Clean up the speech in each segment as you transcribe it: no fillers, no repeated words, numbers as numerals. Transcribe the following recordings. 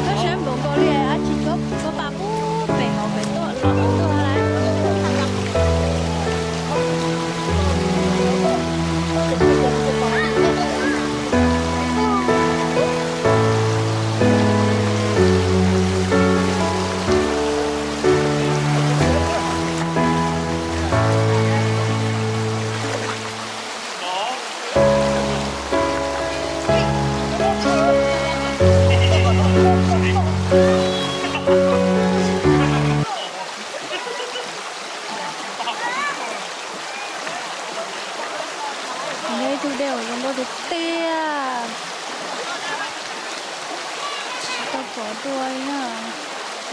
có xem bụng cô liền á chỉ có bà bố về họ về tôi là tôi là đây tôi đều trong đó được tia tao bỏ đuôi nha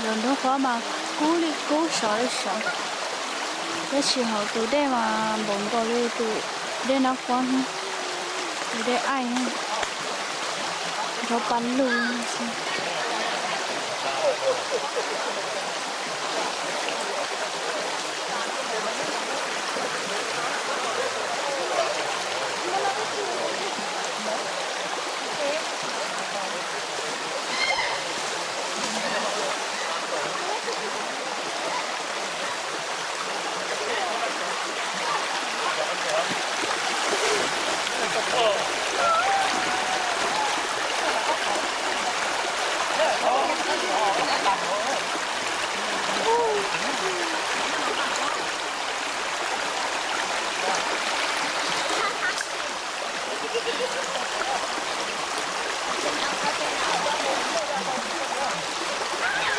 rồi nó khó mà cứu sợ cái sự hậu từ đây mà bụng có đi từ đây nó con từ đây ai nó bắn luôn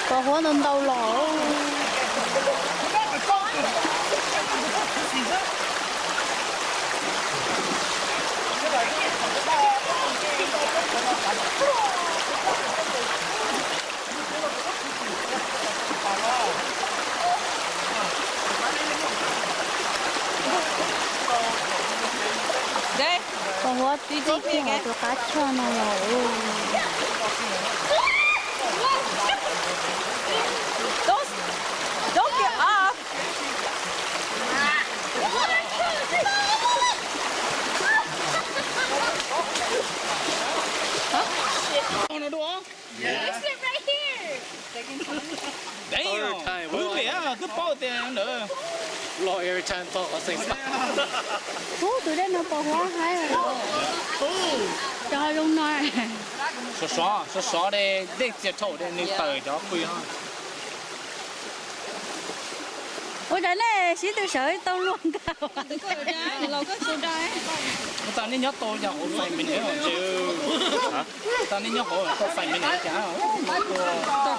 có hóa nên đau lỗ đây có hóa tí tí kia họ cho cá cho nó lỗ don't get up On it all? yeah. Sit right here Damn. Vui vẻ, cứ bao tiền nữa. Lo every time thought I think tụi đây nó có hóa hay rồi cho luôn nói Số xóa đây, để tiệt thổ đây, nên tờ cho quy ha. ôi trời này xí tôi sợ tao luôn cao Ta nên nhớ tôi cho phải mình nữa chứ. Hả? Ta nên nhớ tôi phải mình nữa chả.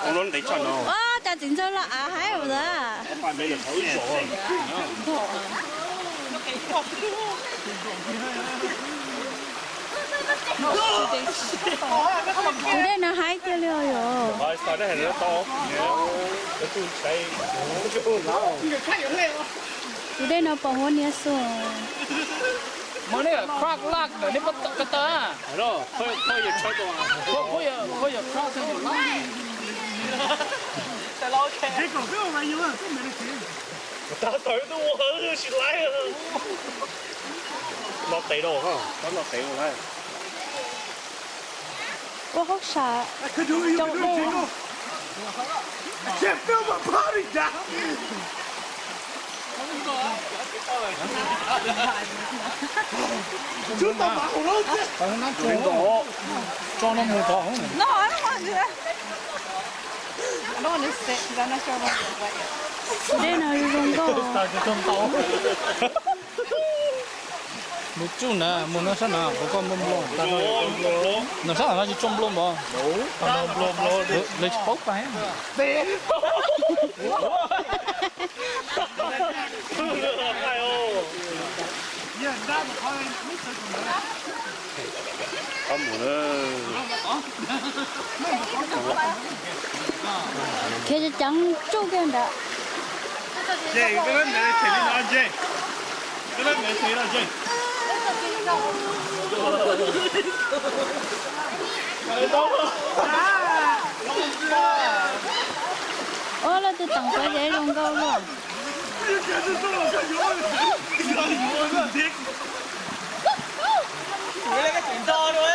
Con lớn để cho nó. chả chính xác là hay rồi đó Phải mấy lần thấu sổ. tụi đây nó hay chưa liêu rồi Rồi, sau đó hình nó to. Nó tuôn say. tụi đây nó bỏ hoa nia xuống Mà này crack lock rồi, này bắt cái tờ à? Đó, thôi giờ chơi đồ à. Thôi giờ crack cái lock. Tại lo kẹt. Cái cổ cái mà yêu à, cái mày được Ta tới tôi hớ xin lái à. Lọt tẩy đồ hả? Có lọt tẩy đồ này. có hốc xả cái đứa yêu cái đứa chính không? I can't feel my body down. Chúng ta bảo nó chứ. Nó cho nó mùi thỏ. no I don't want to do that I don't want to sit because I'm not sure about it đây nó dùng có Ta cho trong tàu. Một chút nè, một nó sao nào, có con bông lông. Ta nói nó sao nó chỉ trong lông mà. Đúng. Lô. Lấy bốc phải. Yeah, that was how I used to. Có mùa thế cho trắng chú cái đó Jay, cái đó mày thấy nó Jay. Cái đó mày thấy nó Jay. ô là tôi tặng cái dễ luôn câu luôn 全是这么个油，油停。你那个紧张的喂，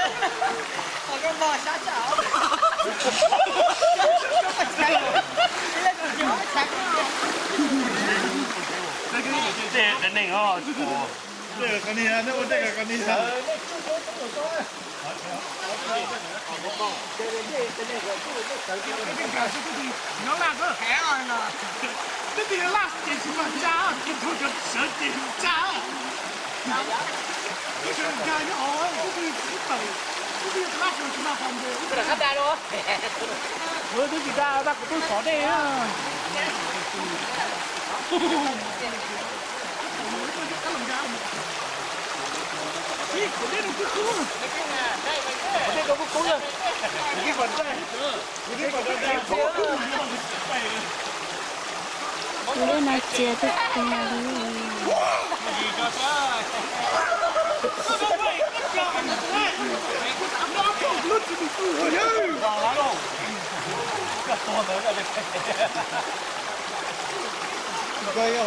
我跟妈瞎讲。这肯定哦，这个肯定啊，那我这个肯定啊。你要拉个海儿呢？这得拉点什么家？这头就蛇点家。这个家你哦，这个基本，这个拉手是那方便。不能看大喽。我都觉得那个都少的呀。我这个不够了，你给我带，你给我带。我那接的可以。可以啊。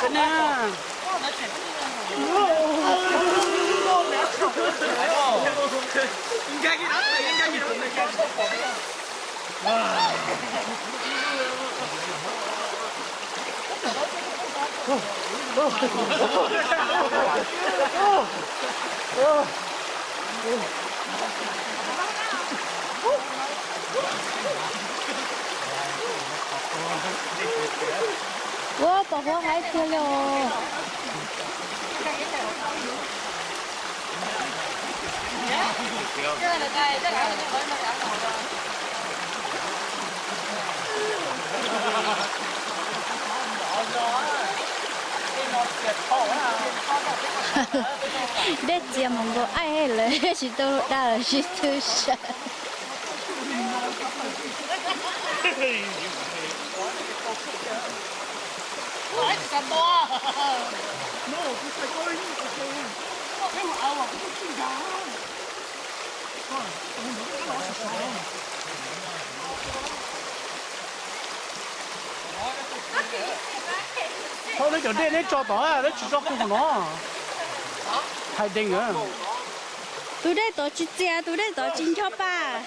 真的。应该给他推，应该给他推。哇！我宝宝还吃了哦。这节目我爱了，是都大了是都是。来什么啊？那我不是高一不是，因为我不是紧张。เขาเลยจะได้จอต่ออ่ะแล้วจอคู่ของน้องใครเด้งอ่ะ tôi đây tổ chức xe tôi đây tổ chức cho ba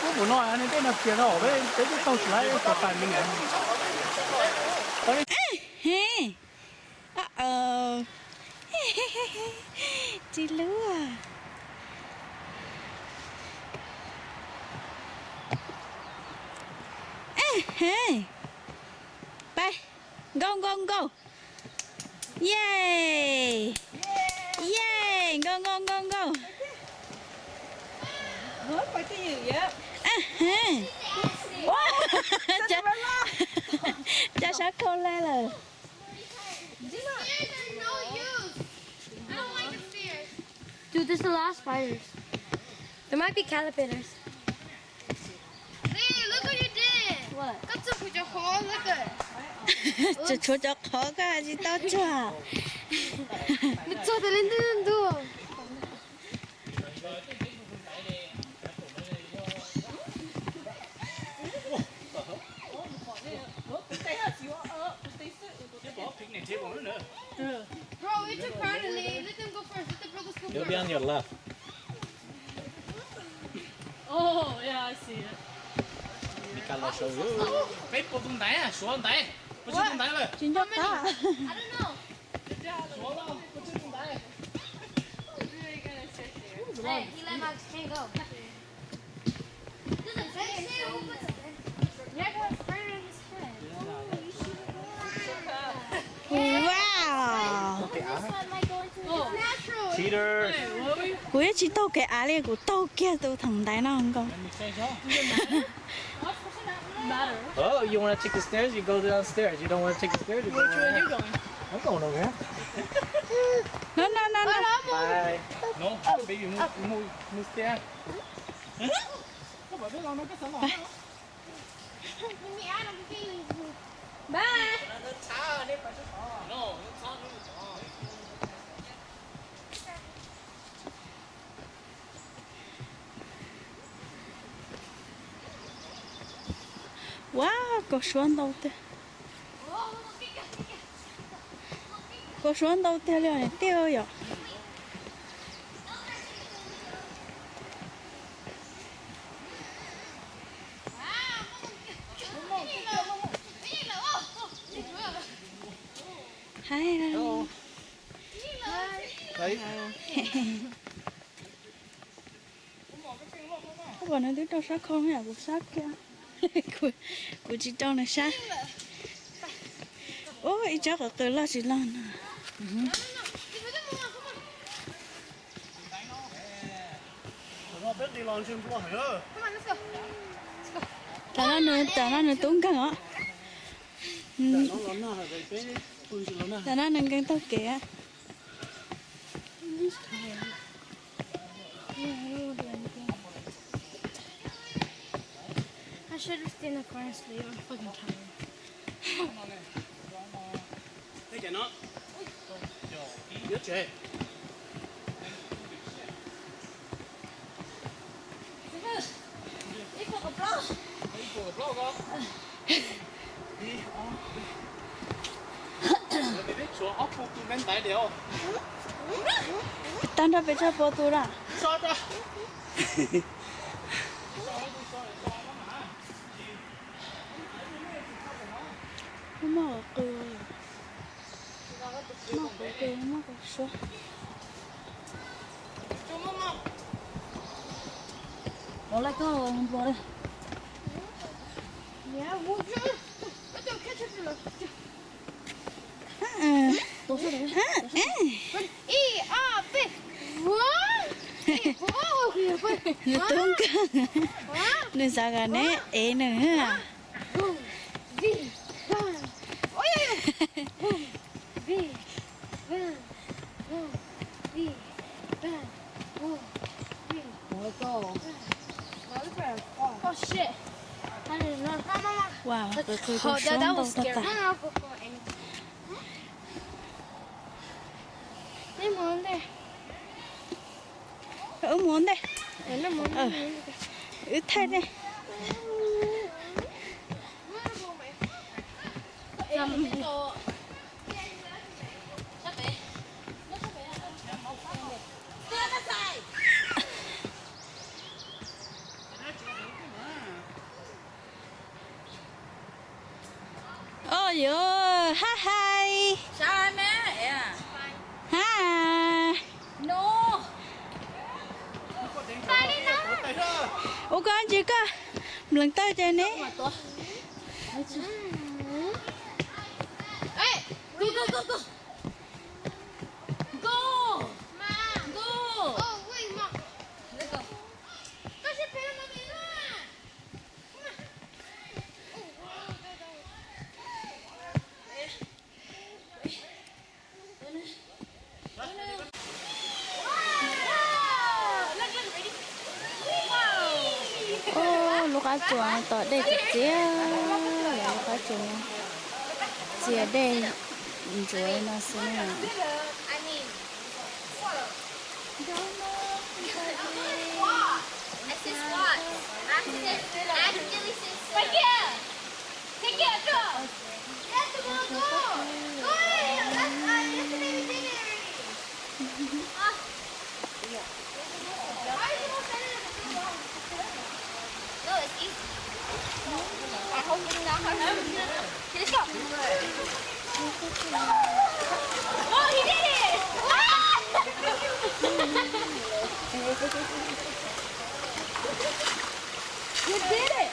cũng muốn nói anh ấy là kia đó với cái tàu lái của tài mình ấy chị lúa hey bye go go go yay yay go go go go phải cái gì vậy? cho sát con lên rồi Dude, this is the last spiders. There might be caterpillars. Hey, look what you did! What? That's a put your hole, look at 저 거가지 떠줘 It's so the linden do. Bro, it's a crowd to leave. Let them go first. Let the brothers go You'll first. be on your left Oh, yeah, I see it. 你干了手别不动弹呀说弹不去动弹了 진짜 다 I don't know. Hey, he let Max can't go. Yeah, got a spider in his head. 와우 This one might go into his Natural. Cheater. 왜 지도 cái á liền của tàu kia tàu thằng đáy nó không có matter. Oh, you want to take the stairs? You go downstairs. You don't want to take the stairs? You go Which way are you going? I'm going over here. No, no, no, no. Bye. No, baby, move there. Bye. Wow, có xuống đâu thế? Có xuống đâu thế liền tiêu rồi. Hai rồi. Đấy. Các bạn nói tiếng sát không hả? Cuộc sát kia. Của chị trong này sát. Ôi, chắc là từ là chị lan.我俾你浪算過去啊！ Ta nó tốn căng hả? 攞撚啦，係咪俾你背住撚啊？ Ta nó nâng căng tóc kìa. I should have stayed in the car and sleep. I'm fucking tired. 你見咯，一隻。 Tan ra phải cho bố tôi ra. Nó ở cười. Nó ở cười, nó ở số. Nó lại có không bố đây. Yeah, well, let's go catch it. Bố số đấy. E-A-B. Nó tốn căng. Nó sao cả nè, ế nữa hả? Oh shit. I didn't know. Mama. Wow, tôi Oh, có that xuống was đâu scary. ta. I'll go for it. They want there. Ở muốn đây. And I'm on there. Ướt thay đây. Ôi dồi, hi. Sao mẹ? Yeah. Hi. No. Ủa con chị cơ. Lần tới trên đấy. Hey, Go, go, go, go. Go. Mom. Go. Oh, wait, Mom. Let's go. Go się pilno wyjmę. Ô, lúc ăn chuồng tỏ đây thì chia. Lúc ăn chuồng. Chia đây. Rồi nó sẽ là. I mean, I said squat. Accidentally said sit. Right here. Take it, go. Yes, go, go. Go. Yesterday we did it already. Why are you all standing at the table? No, it's easy. I hope it's not hard. Okay, let's go. Oh, he did it! You did it.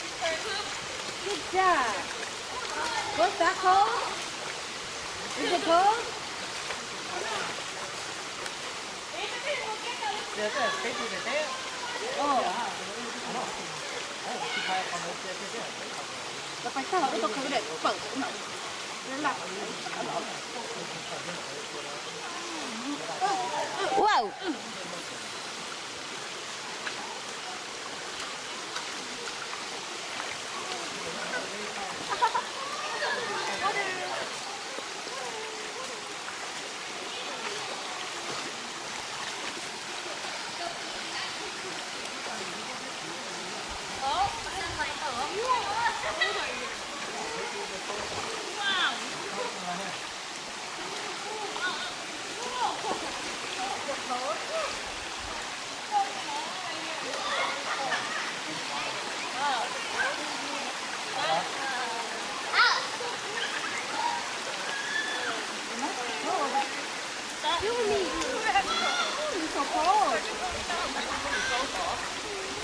Good job. What's that called? Is it called? Oh. Và phải sao cái tôi không để phở cũng nổi. Nó là wow.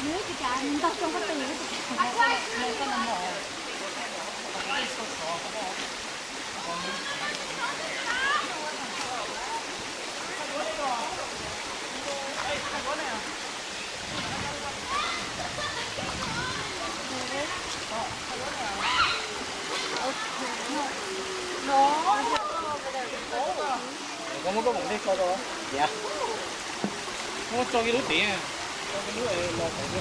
Nếu cái cá mình tao trong cái tiền Có một cái bụng đi coi đâu. Dạ. Không có cho cái đứa tiền. Cho cái đứa này là phải đi.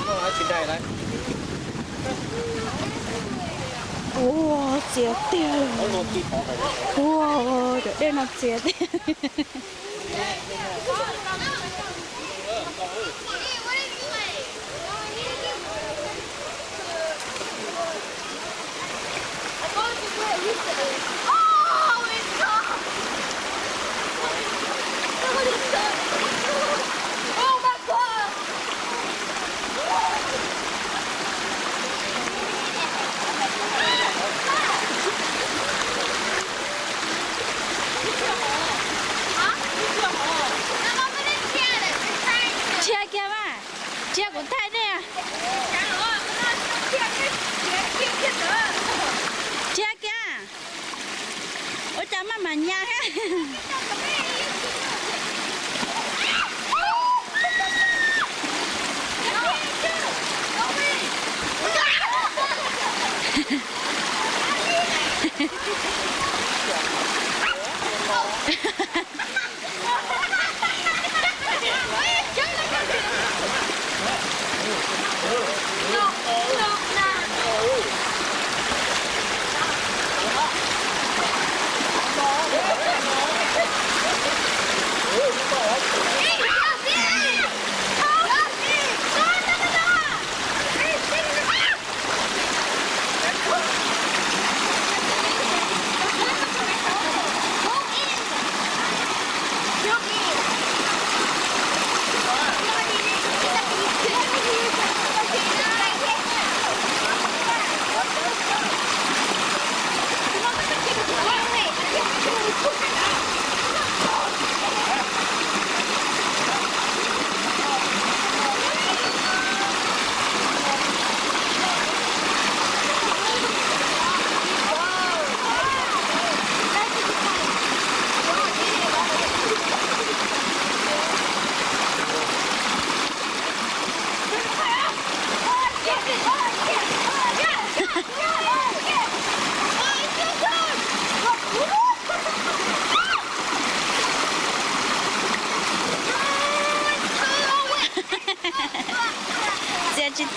Nó lại xin đây đấy. Wow, chết tiền. Wow, đây nó chết. Chia kia mà, chia của thay nè. Chia kia. Ôi chả mà nha ha.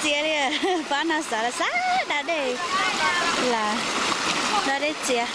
chia đi bán nó sợ là sát đã đây là ra đây chia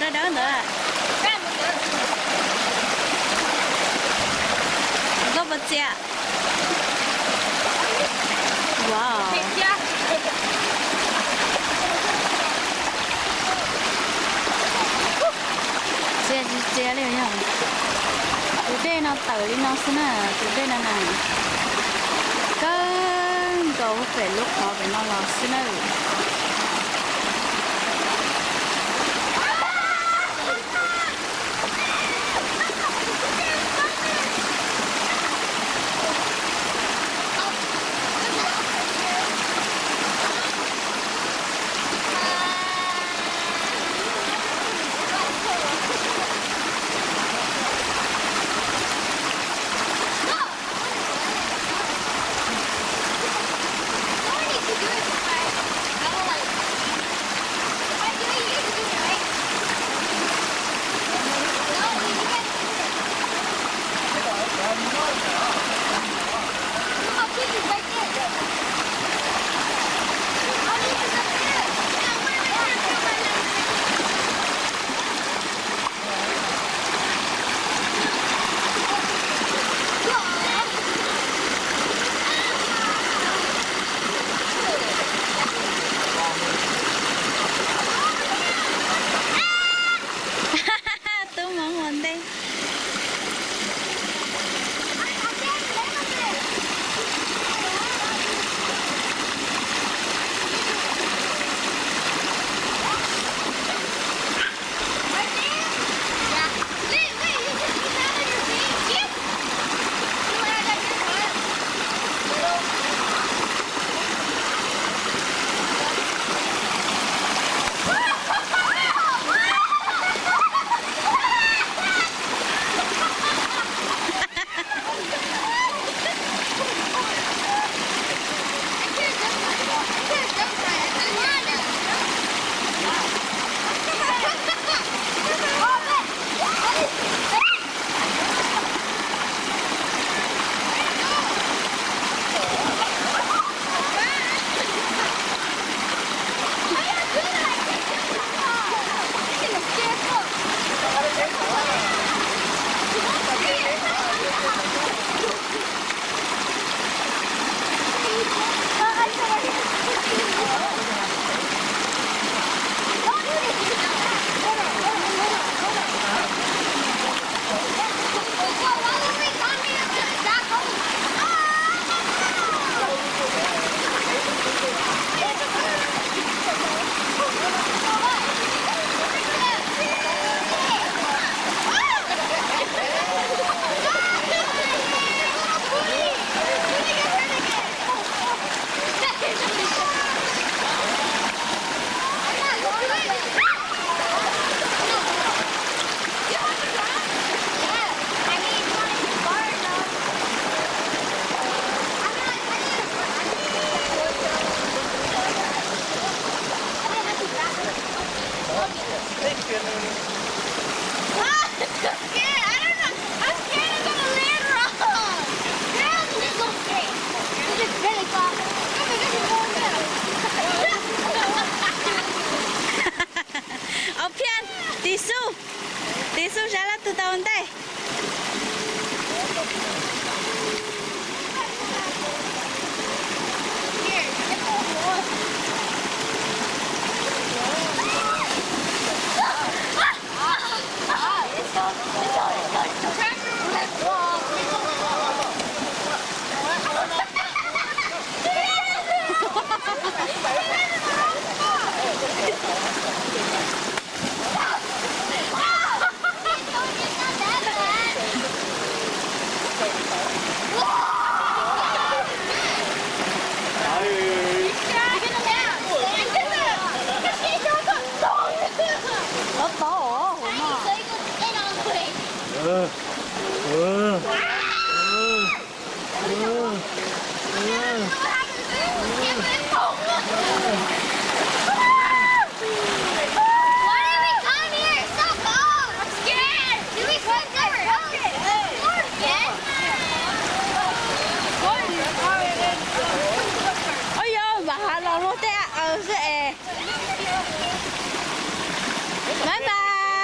bỏ đó nữa. Có bật xe. Wow. Xe liền nha. Tụi đây nó tới nó xin à, tụi đây là này. Cái cầu phải lúc họ phải nó là xin à. Tisu jalan tu tahun teh. Bye bye.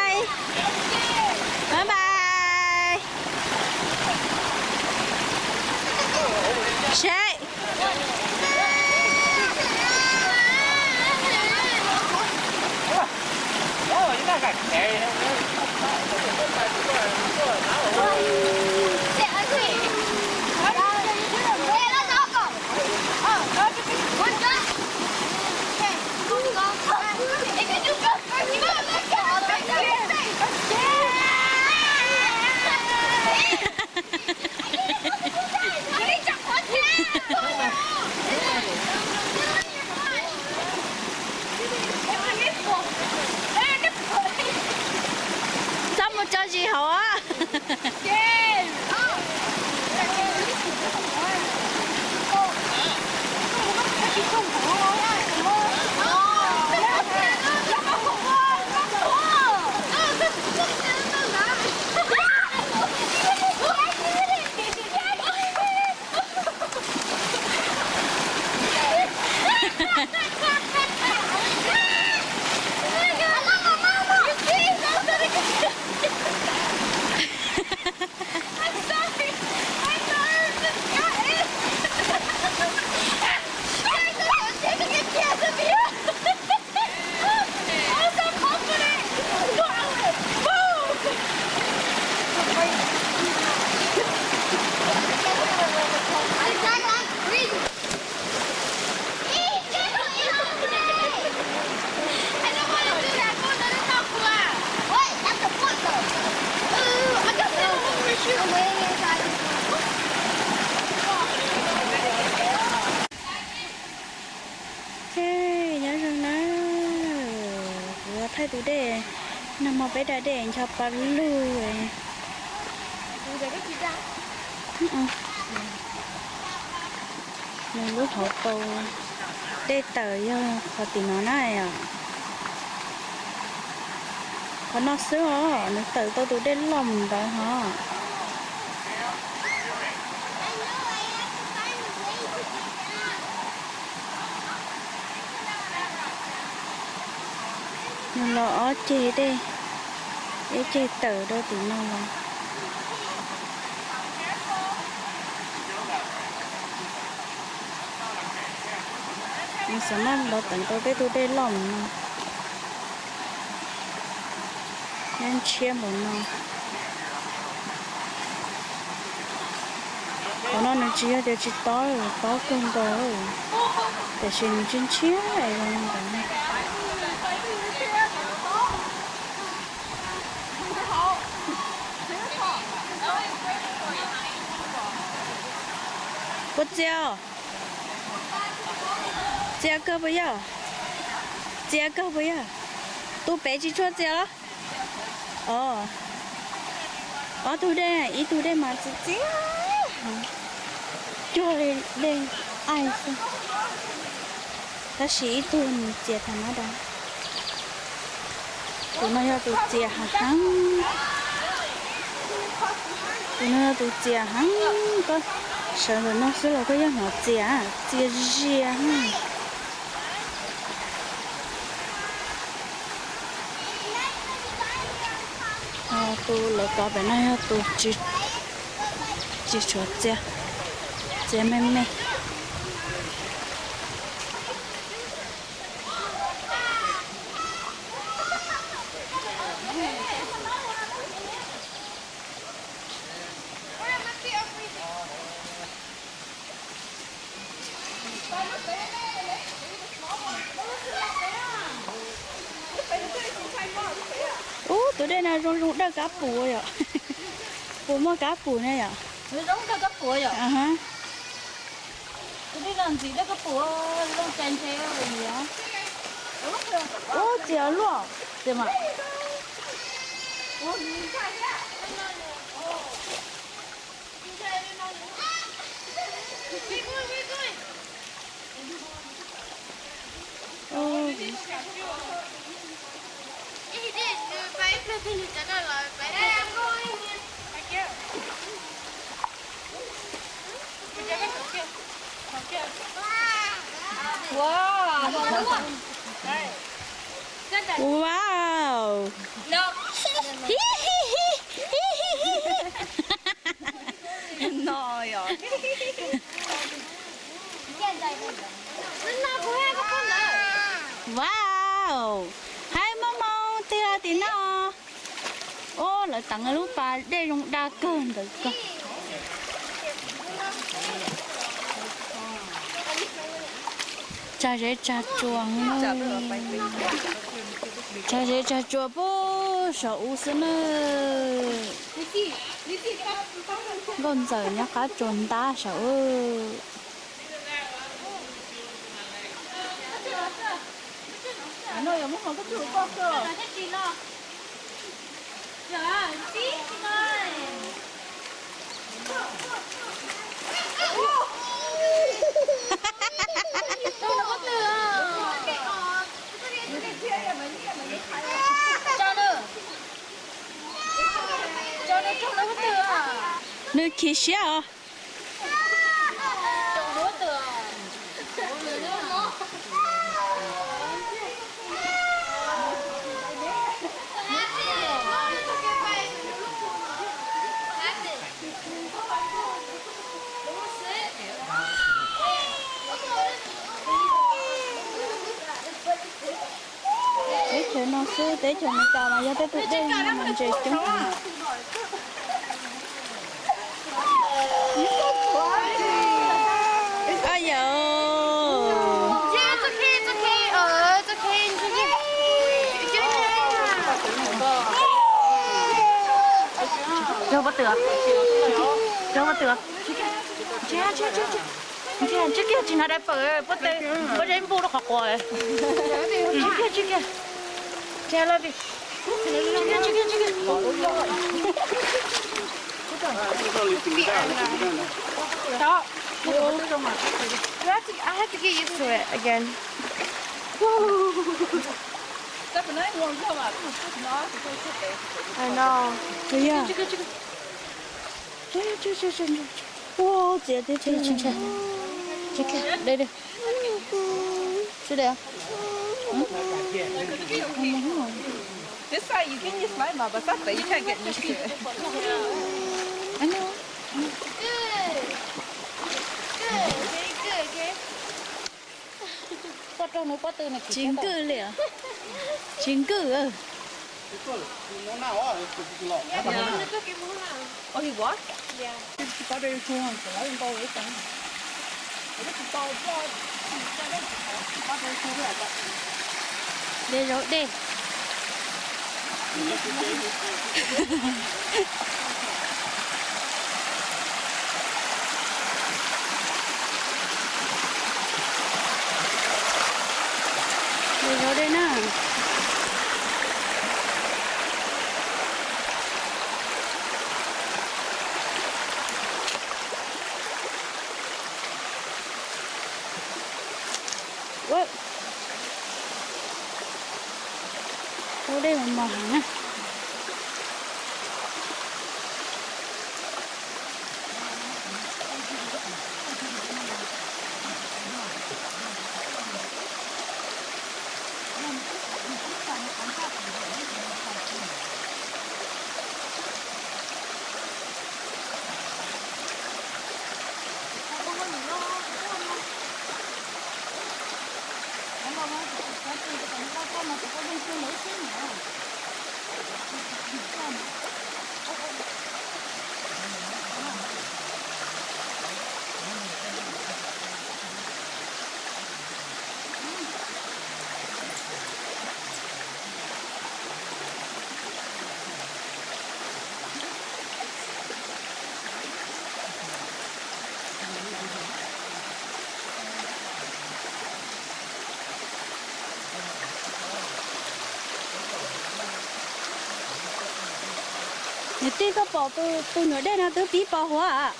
Hey, nhớ rằng nó vừa thay tủ đề nằm một bé đã đèn cho bà lùi mình lúc hậu cầu đê tờ cho họ tìm nó này à có nó sữa nó tự tôi tủ đê lòng đó hả nhưng lo ở chê đi để chê tờ đâu thì nó là mình sẽ mang lo tận tôi đây lòng nên chia một nó còn nó chỉ để chỉ to cơn rồi để xin chân chia này rồi này不交，这个不要，这个不要，都白起错交了。哦，哦，对的，一对的嘛，这就来爱是，它是一对你接他那的，我们要都接哈，我们要都接哈个。sợ rồi nó sẽ là cái giống họ chè ria tôi lại có bên này tôi chỉ chuột chè mềm tụi đây là rong đá cá bùa vậy, bùa mua cá bùa này vậy, rong đá cá bùa vậy, hả? tụi đây làm gì đá cá bùa, rong chèn chèn rồi gì á? Ô, chèo luôn, gì mà? Wow. No. No, ja. Wow. Hai mama tira tina. Ô, lại tặng lúc bà đây rong đa cơn được cơ. Cha rể cha chuồng cha rể cha chua bố sợ u sân con giờ nhá cá chuồn ta sợ nó giống một cái chuột con cơ. Nữ kỳ xíu để nó xưa để cho mình cào mà giờ tới tụi đây mình chơi chúng ai giờ Yeah, it's okay, it's okay. It's okay. cho bắt được chưa trước kia chỉ nói đã phải bắt đến bu nó khó quá trước kia che lên đi trước kia đó I have to get used to it again. I know. yeah chưa wow姐姐这个đây đây chưa đây This side you can use my mother, but you can't get used to it. I know Good. Good. Very good, okay? có trong nó có từ này chính cử liền chính cử Oh, he what? đây rồi đây đây rồi đây nè Ủa. Ở đây là mỏ hả? Nhật tiên có bỏ tôi nhớ đây là tôi bí bỏ hóa à?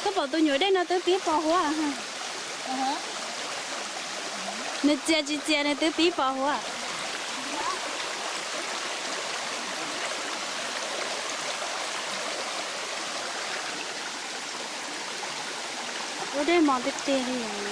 Có bỏ tôi nhớ đây là tôi bí bỏ hóa à? Nhật chỉ này tôi bí bỏ hóa. Ở đây mòn tiếp tiền đi.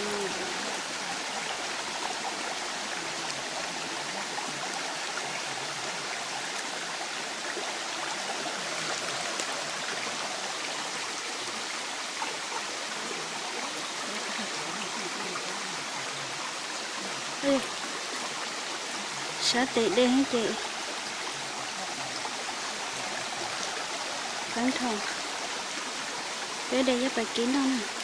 Sẽ tiện đi hả chị? Cẩn thận. Để đây với bài kín đâu nè.